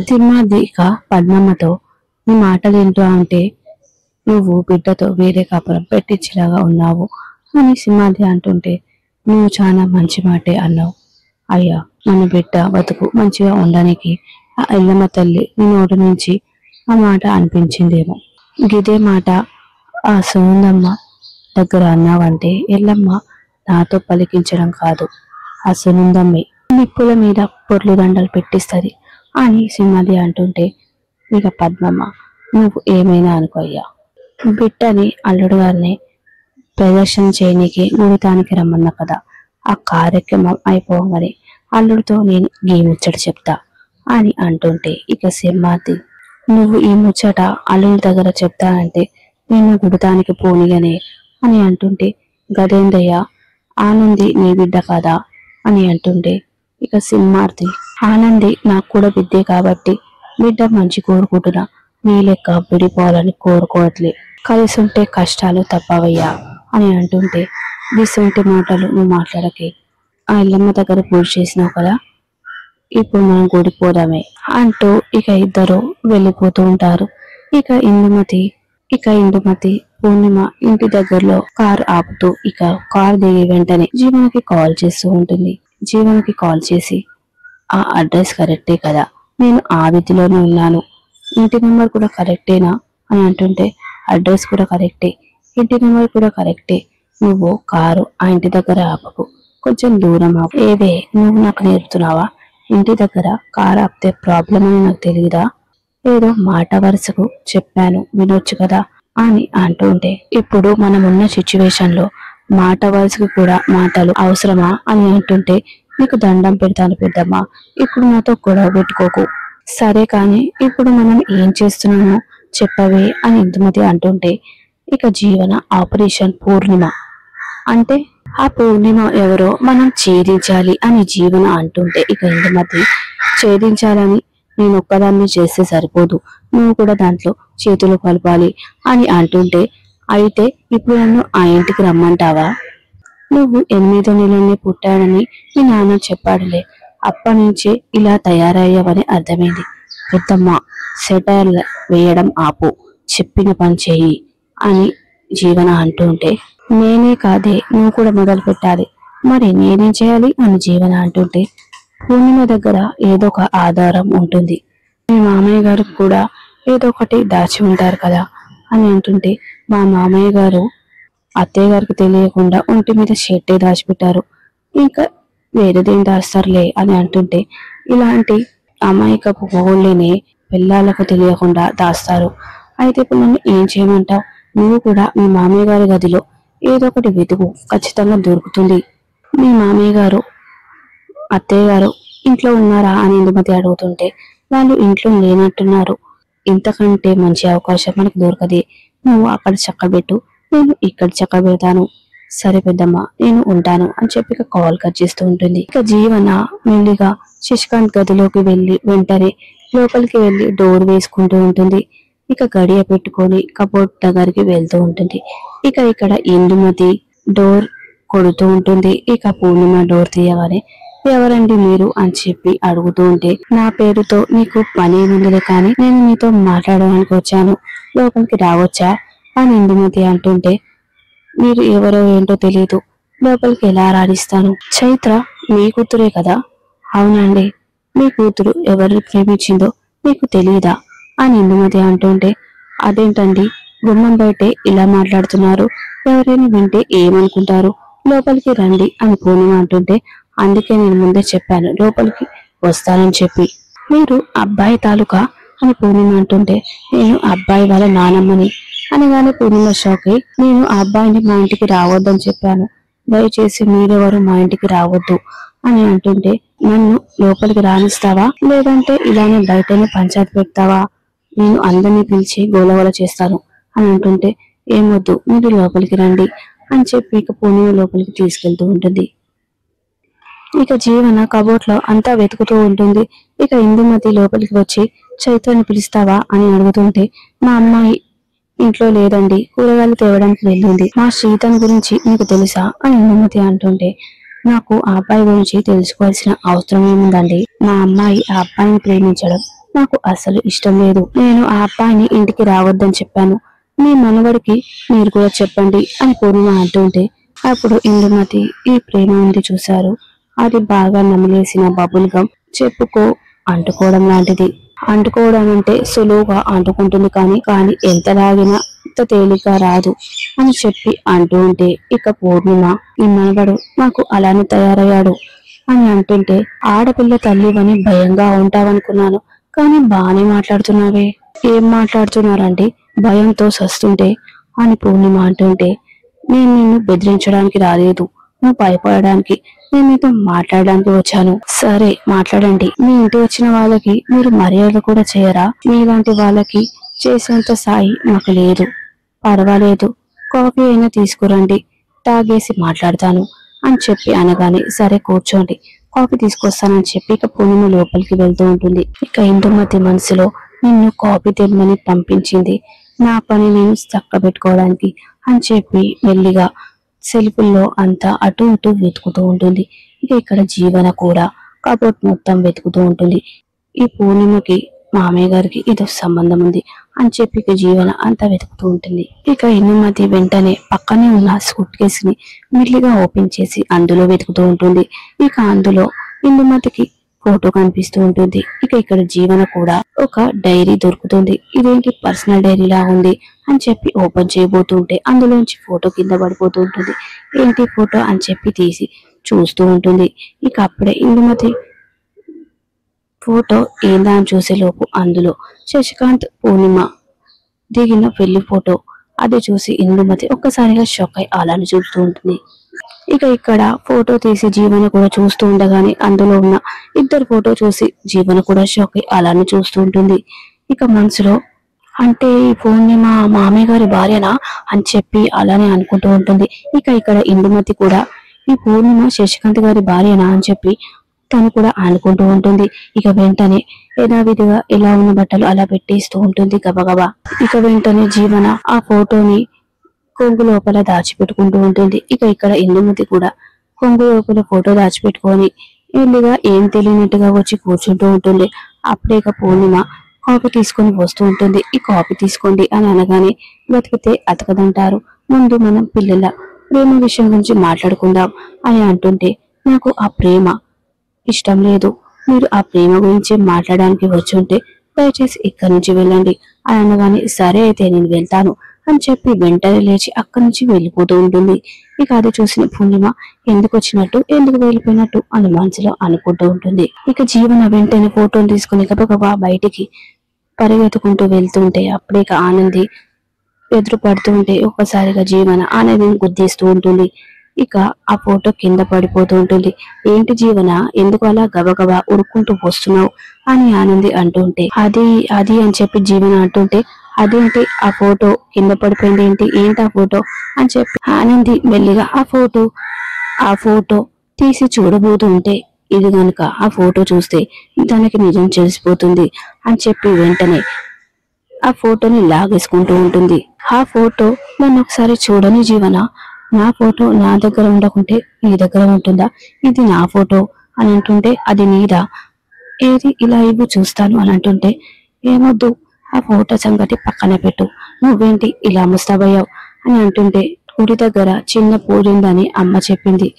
సింహాద్రిక పద్మమ్మతో నీ మాటలు వింటూ ఉంటే నువ్వు బిడ్డతో వేరే కాపురం పెట్టించేలాగా ఉన్నావు అని సింహాద్రి అంటుంటే, నువ్వు చాలా మంచి మాటే అన్నావు అయ్యా. మన బిడ్డ బతుకు మంచిగా ఉండడానికి ఆ ఎల్లమ్మ తల్లి నీ నోటి నుంచి ఆ మాట అనిపించిందేమో. గిదే మాట ఆ సునందమ్మ దగ్గర అన్నావంటే ఎల్లమ్మ నాతో పలికించడం కాదు, ఆ సునందమ్మే నిప్పుల మీద పొర్లు దండలు పెట్టిస్తుంది అని సింహాద్రి అంటుంటే, ఇక పద్మమ్మ నువ్వు ఏమైనా అనుకోయ్యా, బిడ్డని అల్లుడు గారిని ప్రదర్శన చేయనీకి గుడితానికి రమ్మన్నా కదా, ఆ కార్యక్రమం అయిపోగానే అల్లుడితో నేను ఈ ముచ్చట చెప్తా అని అంటుంటే, ఇక సింహాద్రి నువ్వు ఈ ముచ్చట అల్లుడి దగ్గర చెప్తానంటే నేను గుడితానికి పోనీయనే అని అంటుంటే, గదేందయ్య ఆనంది నీ బిడ్డ కదా అని అంటుంటే, ఇక సింహాద్రి ఆనంది నాకు కూడా బిడ్డే కాబట్టి బిడ్డ మంచి కోరుకుంటున్నా, నీ లెక్క విడిపోవాలని కోరుకోవట్లే, కలిసి ఉంటే కష్టాలు తప్పవయ్యా అని అంటుంటే, గిసుంటి మాటలు నువ్వు మాట్లాడకే, ఆ ఇల్లమ్మ దగ్గర పూజ చేసినావు కదా, ఇప్పుడు మనం గుడిపోదామే అంటూ ఇక ఇద్దరు వెళ్ళిపోతూ ఉంటారు. ఇక ఇందుమతి పూర్ణిమ ఇంటి దగ్గరలో కార్ ఆపుతూ ఇక కార్ దిగి వెంటనే జీవనకి కాల్ చేస్తూ ఉంటుంది. జీవనకి కాల్ చేసి, ఆ అడ్రస్ కరెక్టే కదా, నేను ఆ వీధిలోనే ఉన్నాను, ఇంటి నెంబర్ కూడా కరెక్టేనా అని అంటుంటే, అడ్రస్ కూడా కరెక్టే, ఇంటి నెంబర్ కూడా కరెక్టే, నువ్వు కారు ఆ ఇంటి దగ్గర ఆపకు, కొంచెం దూరం ఆపు. ఏవే నువ్వు నాకు నేర్పుతున్నావా, ఇంటి దగ్గర కారు ఆపితే ప్రాబ్లం అని నాకు తెలియదా, ఏదో మాట వరుసకు చెప్పాను వినొచ్చు కదా అని అంటుంటే, ఇప్పుడు మనం ఉన్న సిచ్యువేషన్ లో మాట వరుసకు కూడా మాటలు అవసరమా అని అంటుంటే, నీకు దండం పెడతాను పెద్దమ్మా, ఇప్పుడు నాతో గొడవ పెట్టుకోకు, సరే కానీ ఇప్పుడు మనం ఏం చేస్తున్నామో చెప్పవే అని ఇందుమతి అంటుంటే, ఇక జీవన ఆపరేషన్ పూర్ణిమ అంటే ఆ పూర్ణిమ ఎవరో మనం ఛేదించాలి అని జీవన అంటుంటే, ఇక ఇందుమతి ఛేదించాలని నేను ఒక్కదాన్ని చేస్తే సరిపోదు, నువ్వు కూడా దాంట్లో చేతులు కలపాలి అని అంటుంటే, అయితే ఇప్పుడు నన్ను ఆ ఇంటికి రమ్మంటావా, నువ్వు 8వ నెలలోనే పుట్టాడని మీ నాన్న చెప్పాడులే, అప్పటి నుంచే ఇలా తయారయ్యావని అర్థమైంది, పెద్దమ్మ సెటైర్ వేయడం ఆపు, చెప్పిన పని చెయ్యి అని జీవన అంటుంటే, నేనే కాదే నువ్వు కూడా మొదలు పెట్టాలి, మరి నేనేం చేయాలి అని జీవన అంటుంటే, పూర్ణిమ దగ్గర ఏదో ఒక ఆధారం ఉంటుంది, మీ మామయ్య గారు కూడా ఏదో ఒకటి దాచి ఉంటారు కదా అని అంటుంటే, మా మామయ్య గారు అత్తయ్య గారికి తెలియకుండా ఒంటి మీద షర్టే దాచిపెట్టారు, ఇంకా వేరేదేం దాస్తారులే అని అంటుంటే, ఇలాంటి అమాయకపు మొగుళ్ళని పిల్లలకు తెలియకుండా దాస్తారు, అయితే ఇప్పుడు నన్ను ఏం చేయమంటావు, నువ్వు కూడా మీ మామయ్య గారి గదిలో ఏదో ఒకటి వెతుకు, ఖచ్చితంగా దొరుకుతుంది, మీ మామయ్య గారు అత్తయ్య గారు ఇంట్లో ఉన్నారా అని ఇందుమతి అడుగుతుంటే, వాళ్ళు ఇంట్లో లేనట్టున్నారు, ఇంతకంటే మంచి అవకాశం మనకు దొరకదే, నువ్వు అక్కడ చక్కబెట్టు, నేను ఇక్కడ చక్కబెడతాను, సరే పెద్దమ్మ నేను ఉంటాను అని చెప్పి ఇక కాల్ కట్ చేస్తూ ఉంటుంది. ఇక జీవన మెల్లిగా శశికాంత్ గదిలోకి వెళ్ళి వెంటనే లోపలికి వెళ్ళి డోర్ వేసుకుంటూ ఉంటుంది. ఇక గడియ పెట్టుకొని కబోర్డ్ దగ్గరికి వెళ్తూ ఉంటుంది. ఇక ఇక్కడ ఇందుమతి డోర్ కొడుతూ ఉంటుంది. ఇక పూర్ణిమ డోర్ తీయగానే, ఎవరండి మీరు అని చెప్పి అడుగుతూ ఉంటే, నా పేరుతో నీకు పని ముందులే కానీ నేను మీతో మాట్లాడడానికి వచ్చాను, లోపలికి రావచ్చా అని ఇందుమతి అంటుంటే, మీరు ఎవరో ఏంటో తెలియదు, లోపలికి ఎలా రాణిస్తాను, చైత్ర మీ కూతురే కదా, అవునండి, మీ కూతురు ఎవరిని ప్రేమించిందో మీకు తెలియదా అని ఇందుమతి అంటుంటే, అదేంటండి గుమ్మం బయటే ఇలా మాట్లాడుతున్నారు, ఎవరైనా వింటే ఏమనుకుంటారు, లోపలికి రండి అని పూర్ణిమ అంటుంటే, అందుకే నేను ముందే చెప్పాను లోపలికి వస్తానని చెప్పి, మీరు అబ్బాయి తాలూకా అని పూర్ణిమ అంటుంటే, నేను అబ్బాయి వాళ్ళ నానమ్మని అనగానే పూర్ణిమ షాక్ అయి, నేను ఆ అబ్బాయిని మా ఇంటికి రావద్దని చెప్పాను, దయచేసి మీరెవరు మా ఇంటికి రావద్దు అని అంటుంటే, నన్ను లోపలికి రానిస్తావా లేదంటే ఇలానే బయటనే పంచాయతీ పెడతావా, నేను అందరినీ పిలిచి గోలగోల చేస్తాను అని అంటుంటే, ఏమొద్దు మీరు లోపలికి రండి అని చెప్పి ఇక పూర్ణిమ లోపలికి తీసుకెళ్తూ ఉంటుంది. ఇక జీవన కబోర్డ్ లో అంతా వెతుకుతూ ఉంటుంది. ఇక ఇందుమతి లోపలికి వచ్చి, చైత్రని పిలుస్తావా అని అడుగుతుంటే, మా అమ్మాయి ఇంట్లో లేదండి, కూరగాయలు తేవడానికి వెళ్ళింది, మా శ్రీతన్ గురించి మీకు తెలుసా అని ఇందుమతి అంటుంటే, నాకు ఆ అబ్బాయి గురించి తెలుసుకోవాల్సిన అవసరం ఏముందండి? మా అమ్మాయి ఆ అబ్బాయిని ప్రేమించడం నాకు అసలు ఇష్టం లేదు. నేను ఆ అబ్బాయిని ఇంటికి రావద్దని చెప్పాను. మీ మనవడికి మీరు కూడా చెప్పండి అని పూర్ణిమ అంటుంటే అప్పుడు ఇందుమతి ఈ ప్రేమ ఉంది చూశారు, అది బాగా నమిలేసిన బబుల్ గమ్ చెప్పుకో అంటుకోవడం లాంటిది. అంటుకోవడం అంటే సులువుగా అంటుకుంటుంది కానీ కానీ ఎంత లాగినా అంత తేలిక రాదు అని చెప్పి అంటూ ఉంటే ఇక పూర్ణిమ ఈ మనవడు నాకు అలానే తయారయ్యాడు అని అంటుంటే ఆడపిల్ల తల్లివని భయంగా ఉంటావనుకున్నాను, కానీ బానే మాట్లాడుతున్నావే. ఏం మాట్లాడుతున్నారండి? భయంతో సస్తుంటే అని పూర్ణిమ అంటుంటే నేను నిన్ను బెదిరించడానికి రాలేదు, నువ్వు భయపడడానికి, నేను మీతో మాట్లాడడానికి వచ్చాను. సరే మాట్లాడండి. మీ ఇంటి వచ్చిన వాళ్ళకి మీరు మర్యాద కూడా చేయరా? మీలాంటి వాళ్ళకి చేసేంత స్థాయి మాకు లేదు. పర్వాలేదు, కాఫీ అయినా తీసుకురండి, తాగేసి మాట్లాడతాను అని చెప్పి అనగానే సరే కూర్చోండి, కాఫీ తీసుకొస్తానని చెప్పి ఇక పూర్ణిమ లోపలికి వెళ్తూ ఉంటుంది. ఇక ఇందుమతి మనసులో నిన్ను కాఫీ తెమ్మని పంపించింది నా పని నేను చక్కబెట్టుకోవడానికి అని చెప్పి మెల్లిగా సెల్ఫుల్లో అంతా అటు ఇటు వెతుకుతూ ఉంటుంది. ఇక ఇక్కడ జీవన కూడా కబోర్డ్ మొత్తం వెతుకుతూ ఉంటుంది. ఈ పూర్ణిమకి మామయ్య గారికి ఏదో సంబంధం ఉంది అని చెప్పి ఇక జీవన అంతా వెతుకుతూ ఉంటుంది. ఇక ఇందుమతి వెంటనే పక్కనే ఉన్న సూట్ కేస్ ని మెల్లిగా ఓపెన్ చేసి అందులో వెతుకుతూ ఉంటుంది. ఇక అందులో ఇందుమతికి ఫోటో కనిపిస్తూ ఉంటుంది. ఇక ఇక్కడ జీవన కూడా ఒక డైరీ దొరుకుతుంది. ఇదేంటి పర్సనల్ డైరీ లా ఉంది అని చెప్పి ఓపెన్ చేయబోతుంటే అందులోంచి ఫోటో కింద పడిపోతూ ఉంటుంది. ఏంటి ఫోటో అని చెప్పి తీసి చూస్తూ ఉంటుంది. ఇక అప్పుడే ఇందుమతి ఫోటో ఏందా అని చూసేలోపు అందులో శశికాంత్ పూర్ణిమ దిగిన పెళ్లి ఫోటో. అది చూసి ఇందుమతి ఒక్కసారిగా షాక్ అయి అలానే చూస్తూ ఉంటుంది. ఇక ఇక్కడ ఫోటో తీసి జీవన కూడా చూస్తూ ఉండగానే అందులో ఉన్న ఇద్దరు ఫోటో చూసి జీవన కూడా షాక్ అయి అలానే చూస్తూ ఉంటుంది. ఇక మనసులో అంటే ఈ పూర్ణిమ మామయ్య గారి భార్యనా అని చెప్పి అలానే అనుకుంటూ ఉంటుంది. ఇక ఇక్కడ ఇందుమతి కూడా ఈ పూర్ణిమ శశికాంత్ గారి భార్యనా అని చెప్పి తను కూడా అనుకుంటూ ఉంటుంది. ఇక వెంటనే యథావిధిగా ఎలా ఉన్న బట్టలు అలా పెట్టేస్తూ ఉంటుంది గబగబా. ఇక వెంటనే జీవన ఆ ఫోటోని కొంగు లోపల దాచిపెట్టుకుంటూ ఉంటుంది. ఇక ఇక్కడ ఇందుమతి కూడా కొంగు లోపల ఫోటో దాచిపెట్టుకొని మెల్లిగా ఏం తెలియనట్టుగా వచ్చి కూర్చుంటూ ఉంటుంది. అప్పుడే ఇక పూర్ణిమ కాఫీ తీసుకొని వస్తూ ఉంటుంది. ఈ కాఫీ తీసుకోండి అని అనగానే బతికితే అతకదంటారు, ముందు మనం పిల్లల ప్రేమ విషయం గురించి మాట్లాడుకుందాం అని అంటుంటే నాకు ఆ ప్రేమ ఇష్టం లేదు, మీరు ఆ ప్రేమ గురించి మాట్లాడడానికి వచ్చుంటే దయచేసి ఇక్కడి నుంచి వెళ్ళండి అని అనగానే సరే అయితే నేను వెళ్తాను అని చెప్పి వెంటనే లేచి అక్కడి నుంచి వెళ్ళిపోతూ ఉంటుంది. ఇక అది చూసిన పూర్ణిమ ఎందుకు వచ్చినట్టు ఎందుకు వెళ్ళిపోయినట్టు అని మనసులో అనుకుంటూ ఉంటుంది. ఇక జీవన వెంటనే ఫోటోలు తీసుకుని గబగబా బయటికి పరిగెత్తుకుంటూ వెళ్తుంటే అప్పుడే ఇక ఆనంది ఎదురు పడుతూ ఉంటే ఒక్కసారిగా జీవన ఆనందిని గుద్దేస్తూ ఉంటుంది. ఇక ఆ ఫోటో కింద పడిపోతూ ఉంటుంది. ఏంటి జీవన ఎందుకు అలా గబగబా ఉరుక్కుంటూ వస్తున్నావు అని ఆనంది అంటుంటే అది అది అని చెప్పి జీవన అంటుంటే అదేంటి ఆ ఫోటో కింద పడిపోయింది ఏంటి ఏంటి ఆ ఫోటో అని చెప్పి ఆనంది మెల్లిగా ఆ ఫోటో తీసి చూడబోతుంటే ఇది గనుక ఆ ఫోటో చూస్తే తనకి నిజం తెలిసిపోతుంది అని చెప్పి వెంటనే ఆ ఫోటోని లాగేసుకుంటూ ఉంటుంది. ఆ ఫోటో నన్ను ఒకసారి చూడని జీవన, నా ఫోటో నా దగ్గర ఉండకుంటే నీ దగ్గర ఉంటుందా? ఇది నా ఫోటో అని అంటుంటే అది నీదా? ఏది ఇలా ఇవ్వు చూస్తాను అని అంటుంటే ఏమొద్దు, ఆ ఫోటో సంగతి పక్కన పెట్టు, నువ్వేంటి ఇలా ముస్తాబయ్యావు అని అంటుంటే గుడి దగ్గర చిన్న పూజ ఉందని అమ్మ చెప్పింది.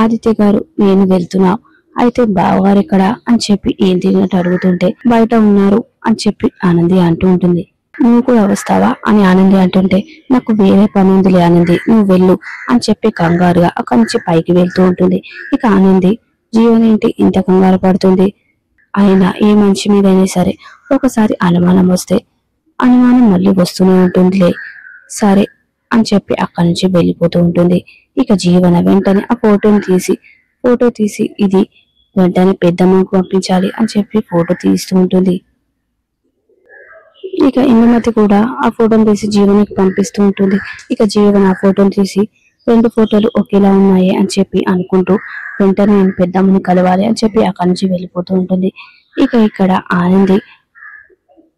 ఆదిత్య గారు నేను వెళ్తున్నా, అయితే బావగారు ఎక్కడ అని చెప్పి ఏం తిరిగినట్టు అడుగుతుంటే బయట ఉన్నారు అని చెప్పి ఆనంది అంటూ ఉంటుంది. నువ్వు కూడా వస్తావా అని ఆనంది అంటుంటే నాకు వేరే పని ఉందిలే ఆనంది, నువ్వు వెళ్ళు అని చెప్పి కంగారుగా అక్కడి నుంచి పైకి వెళ్తూ ఉంటుంది. ఇక ఆనంది జీవన ఏంటి ఇంత కంగారు పడుతుంది, అయినా ఏ మనిషి మీదైనా సరే ఒకసారి అనుమానం వస్తే అనుమానం మళ్ళీ వస్తూనే ఉంటుందిలే, సరే అని చెప్పి అక్కడి నుంచి వెళ్ళిపోతూ ఉంటుంది. ఇక జీవన వెంటనే ఆ ఫోటో తీసి ఇది వెంటనే పెద్దమ్మకు పంపించాలి అని చెప్పి ఫోటో తీస్తూ ఉంటుంది. ఇక ఇందుమతి కూడా ఆ ఫోటోని తీసి జీవనకి పంపిస్తూ ఉంటుంది. ఇక జీవన ఆ ఫోటోని తీసి రెండు ఫోటోలు ఒకేలా ఉన్నాయి అని చెప్పి అనుకుంటూ వెంటనే నేను పెద్దమ్మని కలవాలి అని చెప్పి అక్కడి నుంచి వెళ్ళిపోతూ ఉంటుంది. ఇక ఇక్కడ ఆనంది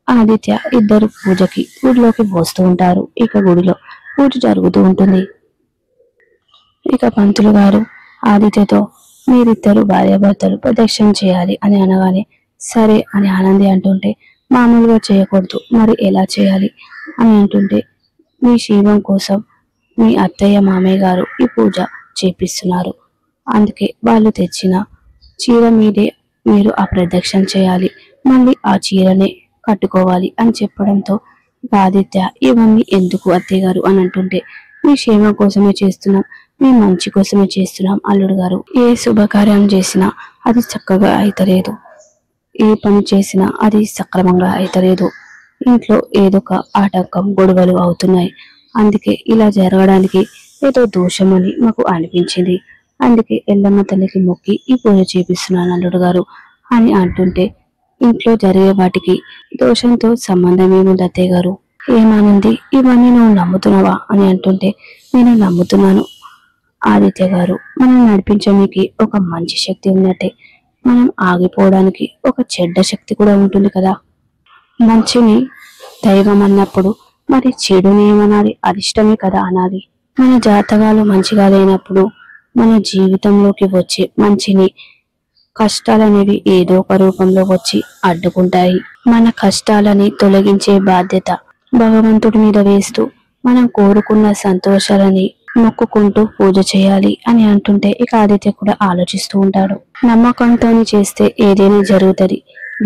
ఆదిత్య ఇద్దరు పూజకి గుడిలోకి వస్తూ ఉంటారు. ఇక గుడిలో పూజ జరుగుతూ ఉంటుంది. ఇక పంతులు గారు ఆదిత్యతో మీరిద్దరు భార్యాభర్తలు ప్రదక్షిణ చేయాలి అని అనగానే సరే అని ఆనంది అంటుంటే మామూలుగా చేయకూడదు మరి ఎలా చేయాలి అని అంటుంటే మీ శివం కోసం మీ అత్తయ్య మామయ్య గారు ఈ పూజ చేపిస్తున్నారు. అందుకే వాళ్ళు తెచ్చిన చీర మీదే మీరు ఆ ప్రదక్షిణ చేయాలి. మళ్ళీ ఆ చీరనే కట్టుకోవాలి అని చెప్పడంతో ఆదిత్య ఇవన్నీ ఎందుకు అత్తయ్య గారు అని అంటుంటే మీ క్షేమం కోసమే చేస్తున్నాం, మీ మంచి కోసమే చేస్తున్నాం అల్లుడు గారు. ఏ శుభకార్యం చేసినా అది చక్కగా అయితలేదు, ఏ పని చేసినా అది సక్రమంగా అయితలేదు. ఇంట్లో ఏదో ఒక ఆటంకం గొడవలు అవుతున్నాయి. అందుకే ఇలా జరగడానికి ఏదో దోషమని మాకు అనిపించింది. అందుకే ఎల్లమ్మ తల్లికి మొక్కి ఈ పూజ చేపిస్తున్నాను అల్లుడు గారు అని అంటుంటే ఇంట్లో జరిగే వాటికి దోషంతో సంబంధం ఏముంది అత్తయ్య గారు? ఏమానంది ఇవన్నీ నువ్వు నమ్ముతున్నావా అని అంటుంటే నేను నమ్ముతున్నాను ఆదిత్య గారు. మనం నడిపించడానికి ఒక మంచి శక్తి ఉన్నట్టే మనం ఆగిపోవడానికి ఒక చెడ్డ శక్తి కూడా ఉంటుంది కదా. మంచిని దైవం అన్నప్పుడు మరి చెడుని ఏమనాలి? అరిష్టమే కదా అనాలి. మన జాతకాలు మంచిగా లేనప్పుడు మన జీవితంలోకి వచ్చే మంచిని కష్టాలనేవి ఏదో ఒక రూపంలో వచ్చి అడ్డుకుంటాయి. మన కష్టాలని తొలగించే బాధ్యత భగవంతుడి మీద వేస్తూ మనం కోరుకున్న సంతోషాలని మొక్కుకుంటూ పూజ చేయాలి అని అంటుంటే ఇక ఆదిత్య కూడా ఆలోచిస్తూ ఉంటాడు. నమ్మకంతోని చేస్తే ఏదైనా జరుగుతుంది,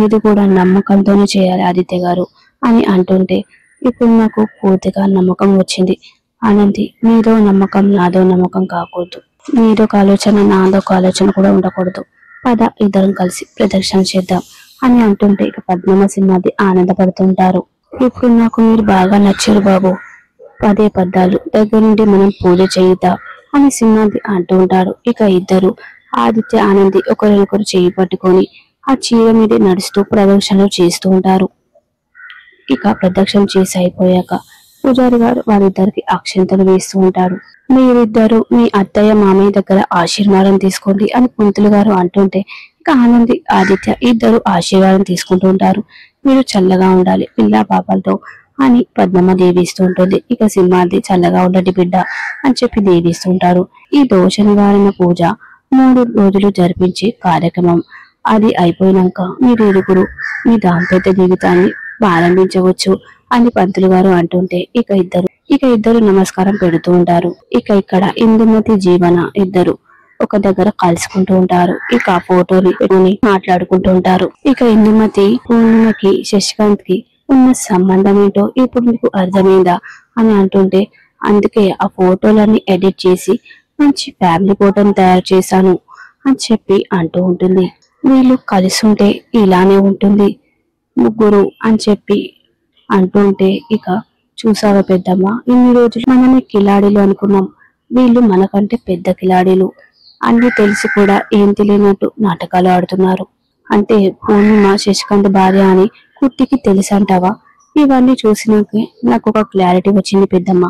ఇది కూడా నమ్మకంతోనే చేయాలి ఆదిత్య గారు అని అంటుంటే ఇప్పుడు నాకు పూర్తిగా నమ్మకం వచ్చింది. ఆనంది మీదో నమ్మకం నాదో నమ్మకం కాకూడదు, మీదొక ఆలోచన నాదొక ఆలోచన కూడా ఉండకూడదు. పద ఇద్దరం కలిసి ప్రదక్షిణ చేద్దాం అని అంటుంటే ఇక పద్మమ్మ సింహాది ఆనందపడుతుంటారు. ఇప్పుడు నాకు మీరు బాగా నచ్చారు బాబు, పదే పద్దాలు దగ్గర నుండి మనం పూజ చేయిద్దాం అని సింహాది అంటూ ఉంటారు. ఇక ఇద్దరు ఆదిత్య ఆనంది ఒకరినొకరు చేయి పట్టుకొని ఆ చీర మీదే నడుస్తూ ప్రదక్షిణలు చేస్తూ ఉంటారు. ఇక ప్రదక్షిణ చేసి అయిపోయాక పూజారి గారు వారిద్దరికి అక్షంతలు వేస్తూ ఉంటారు. మీరిద్దరు మీ అత్తయ్య మామయ్య దగ్గర ఆశీర్వాదం తీసుకోండి అని పంతులు గారు అంటుంటే ఇక ఆనంది ఆదిత్య ఇద్దరు ఆశీర్వాదం తీసుకుంటూ ఉంటారు. మీరు చల్లగా ఉండాలి పిల్ల పాపలతో అని పద్మమ్మ దీవిస్తూ ఉంటుంది. ఇక సింహాద్రి చల్లగా ఉండండి బిడ్డ అని చెప్పి దీవిస్తూ ఉంటారు. ఈ దోష నివారణ పూజ 3 రోజులు జరిపించే కార్యక్రమం. అది అయిపోయినాక మీరు ఇరుగురు మీ దాంపత్య జీవితాన్ని ప్రారంభించవచ్చు అని పంతులు గారు అంటుంటే ఇక ఇద్దరు నమస్కారం పెడుతూ ఉంటారు. ఇక ఇక్కడ ఇందుమతి జీవన ఇద్దరు ఒక దగ్గర కలుసుకుంటూ ఉంటారు. ఇక ఫోటోని పెట్టుకుని మాట్లాడుకుంటూ ఉంటారు. ఇక ఇందుమతి పూర్ణిమకి శశికాంత్ కి ఉన్న సంబంధం ఏంటో ఇప్పుడు మీకు అర్థమైందా అని అంటుంటే అందుకే ఆ ఫోటోలన్నీ ఎడిట్ చేసి మంచి ఫ్యామిలీ ఫోటోని తయారు చేశాను అని చెప్పి అంటూ ఉంటుంది. వీళ్ళు కలిసి ఉంటే ఇలానే ఉంటుంది ముగ్గురు అని చెప్పి అంటుంటే ఇక చూసావా పెద్దమ్మ, ఇన్ని రోజులు మనమే కిలాడీలు అనుకున్నాం, వీళ్ళు మనకంటే పెద్ద కిలాడీలు, అన్ని తెలిసి కూడా ఏం తెలియనట్టు నాటకాలు ఆడుతున్నారు. అంటే పూర్ణిమ శశికాంత్ భార్య అని కుట్టికి తెలుసు అంటావా? ఇవన్నీ చూసినాక నాకు ఒక క్లారిటీ వచ్చింది పెద్దమ్మ.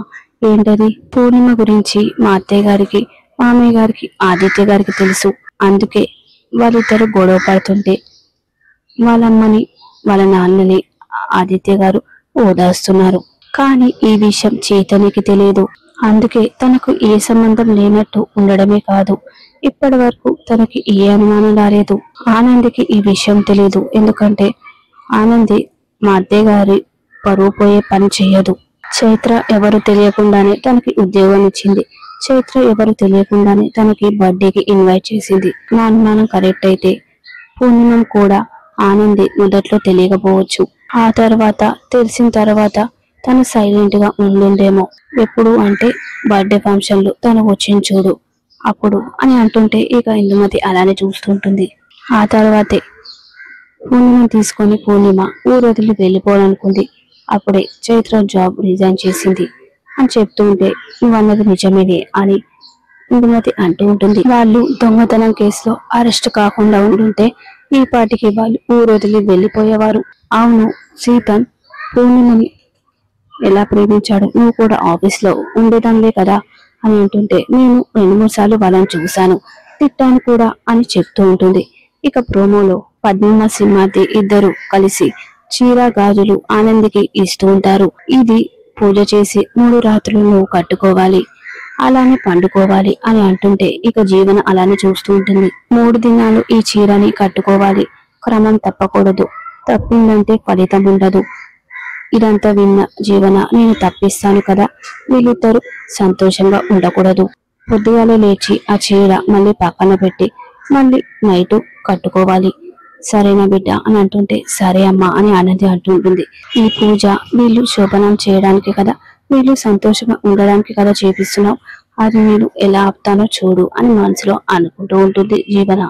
ఏంటది? పూర్ణిమ గురించి మా అత్తయ్య గారికి మామయ్య గారికి ఆదిత్య గారికి తెలుసు. అందుకే వాళ్ళిద్దరు గొడవ పడుతుంటే వాళ్ళమ్మని వాళ్ళ నాన్నని ఆదిత్య గారు ఓదాస్తున్నారు. కానీ ఈ విషయం చైతన్యకి తెలియదు. అందుకే తనకు ఏ సంబంధం లేనట్టు ఉండడమే కాదు ఇప్పటి వరకు తనకి ఏ అనుమానం రాలేదు. ఆనందికి ఈ విషయం తెలియదు, ఎందుకంటే ఆనంది మా అత్తయ్య గారి పరువు పోయే పని చెయ్యదు. చైత్ర ఎవరు తెలియకుండానే తనకి ఉద్యోగం ఇచ్చింది. చైత్ర ఎవరు తెలియకుండానే తనకి బర్త్డేకి ఇన్వైట్ చేసింది. నా అనుమానం కరెక్ట్ అయితే పూర్ణిమం కూడా ఆనంది మొదట్లో తెలియకపోవచ్చు. ఆ తర్వాత తెలిసిన తర్వాత తను సైలెంట్ గా ఉండుందేమో. ఎప్పుడు అంటే బర్త్డే ఫంక్షన్ లో తను వచ్చింది చూడు అప్పుడు అని అంటుంటే ఇక ఇందుమతి అలానే చూస్తుంటుంది. ఆ తర్వాతే పూర్ణిమ తీసుకొని పూర్ణిమ ఊరు వదిలి వెళ్ళిపోవాలనుకుంది. అప్పుడే చైత్ర జాబ్ రిజైన్ చేసింది అని చెప్తూ ఉంటే నువ్వన్నది నిజమేనే అని ఇందుమతి అంటూ ఉంటుంది. వాళ్ళు దొంగతనం కేసులో అరెస్ట్ కాకుండా ఉండుంటే ఈ పాటికి వాళ్ళు ఊరు వదిలి వెళ్ళిపోయేవారు. అవును, సీతన్ పూర్ణిమని ఎలా ప్రేమించాడు, నువ్వు కూడా ఆఫీస్ లో ఉండేదానివే కదా అని అంటుంటే నేను 2-3 సార్లు వాళ్ళని చూశాను, తిట్టాను కూడా అని చెప్తూ ఉంటుంది. ఇక ప్రోమోలో పద్మమ్మ సింహాద్రి ఇద్దరు కలిసి చీర గాజులు ఆనందికి ఇస్తూ ఉంటారు. ఇది పూజ చేసి 3 రాత్రులు నువ్వు కట్టుకోవాలి, అలానే పండుకోవాలి అని అంటుంటే ఇక జీవన అలానే చూస్తూ ఉంటుంది. 3 దినాలు ఈ చీరని కట్టుకోవాలి, క్రమం తప్పకూడదు, తప్పిందంటే ఫలితం ఉండదు. ఇదంతా విన్న జీవన, నేను తప్పిస్తాను కదా, వీళ్ళిద్దరూ సంతోషంగా ఉండకూడదు. పొద్దుగాలే లేచి ఆ చీర మళ్ళీ పక్కన పెట్టి మళ్ళీ నైటు కట్టుకోవాలి. సరేనా బిడ్డ అని అంటుంటే సరే అమ్మా అని ఆనంది అంటుంటుంది. ఈ పూజ వీళ్ళు శోభనం చేయడానికి కదా, వీళ్ళు సంతోషంగా ఉండడానికి కదా చేపిస్తున్నావు, అది నేను ఎలా ఆపుతానో చూడు అని మనసులో అనుకుంటూ ఉంటుంది జీవన.